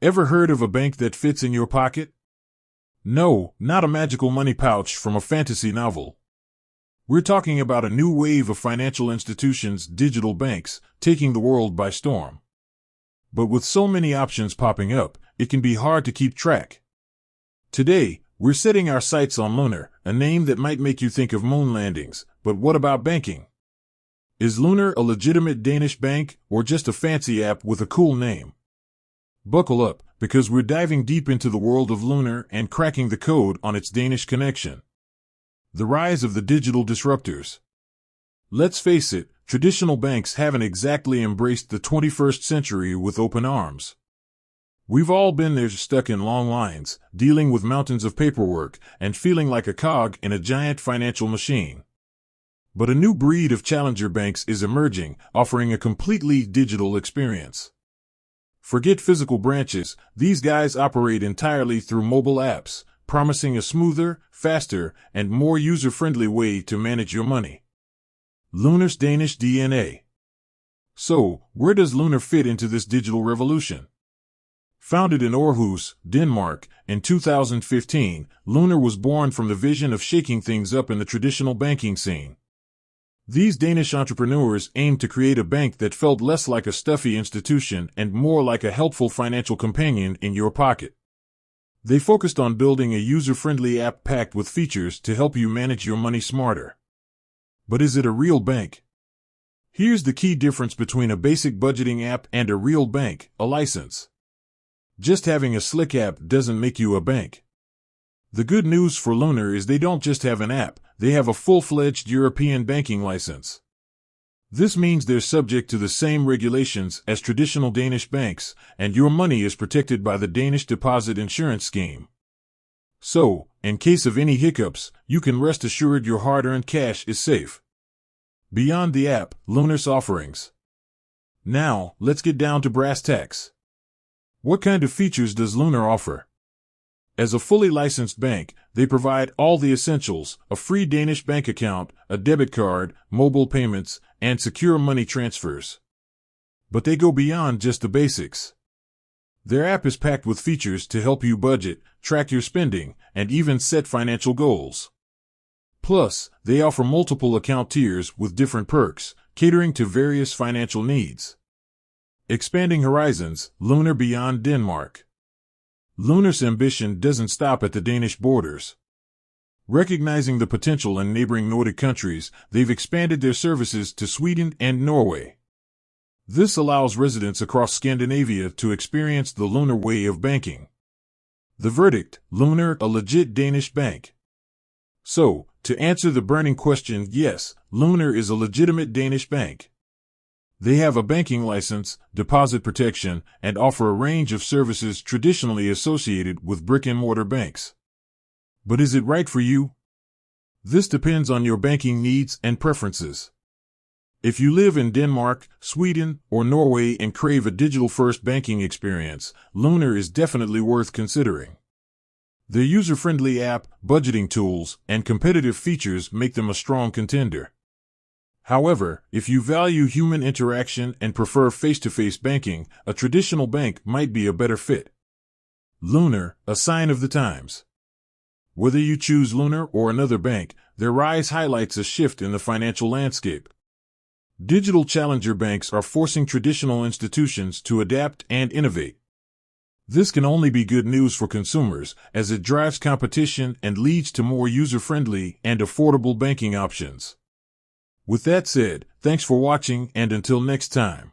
Ever heard of a bank that fits in your pocket? No, not a magical money pouch from a fantasy novel. We're talking about a new wave of financial institutions, digital banks, taking the world by storm. But with so many options popping up, it can be hard to keep track. Today, we're setting our sights on Lunar, a name that might make you think of moon landings, but what about banking? Is Lunar a legitimate Danish bank, or just a fancy app with a cool name? Buckle up, because we're diving deep into the world of Lunar and cracking the code on its Danish connection. The rise of the digital disruptors. Let's face it, traditional banks haven't exactly embraced the 21st century with open arms. We've all been there, stuck in long lines, dealing with mountains of paperwork, and feeling like a cog in a giant financial machine. But a new breed of challenger banks is emerging, offering a completely digital experience. Forget physical branches, these guys operate entirely through mobile apps, promising a smoother, faster, and more user-friendly way to manage your money. Lunar's Danish DNA. So, where does Lunar fit into this digital revolution? Founded in Aarhus, Denmark, in 2015, Lunar was born from the vision of shaking things up in the traditional banking scene. These Danish entrepreneurs aimed to create a bank that felt less like a stuffy institution and more like a helpful financial companion in your pocket. They focused on building a user-friendly app packed with features to help you manage your money smarter. But is it a real bank? Here's the key difference between a basic budgeting app and a real bank, a license. Just having a slick app doesn't make you a bank. The good news for Lunar is they don't just have an app, they have a full-fledged European banking license. This means they're subject to the same regulations as traditional Danish banks, and your money is protected by the Danish Deposit Insurance Scheme. So, in case of any hiccups, you can rest assured your hard-earned cash is safe. Beyond the app, Lunar's offerings. Now, let's get down to brass tacks. What kind of features does Lunar offer? As a fully licensed bank, they provide all the essentials: a free Danish bank account, a debit card, mobile payments, and secure money transfers. But they go beyond just the basics. Their app is packed with features to help you budget, track your spending, and even set financial goals. Plus, they offer multiple account tiers with different perks, catering to various financial needs. Expanding horizons, Lunar beyond Denmark. Lunar's ambition doesn't stop at the Danish borders. Recognizing the potential in neighboring Nordic countries, they've expanded their services to Sweden and Norway. This allows residents across Scandinavia to experience the Lunar way of banking. The verdict: Lunar, a legit Danish bank. So, to answer the burning question, yes, Lunar is a legitimate Danish bank. They have a banking license, deposit protection, and offer a range of services traditionally associated with brick-and-mortar banks. But is it right for you? This depends on your banking needs and preferences. If you live in Denmark, Sweden, or Norway and crave a digital-first banking experience, Lunar is definitely worth considering. Their user-friendly app, budgeting tools, and competitive features make them a strong contender. However, if you value human interaction and prefer face-to-face banking, a traditional bank might be a better fit. Lunar, a sign of the times. Whether you choose Lunar or another bank, their rise highlights a shift in the financial landscape. Digital challenger banks are forcing traditional institutions to adapt and innovate. This can only be good news for consumers, as it drives competition and leads to more user-friendly and affordable banking options. With that said, thanks for watching, and until next time.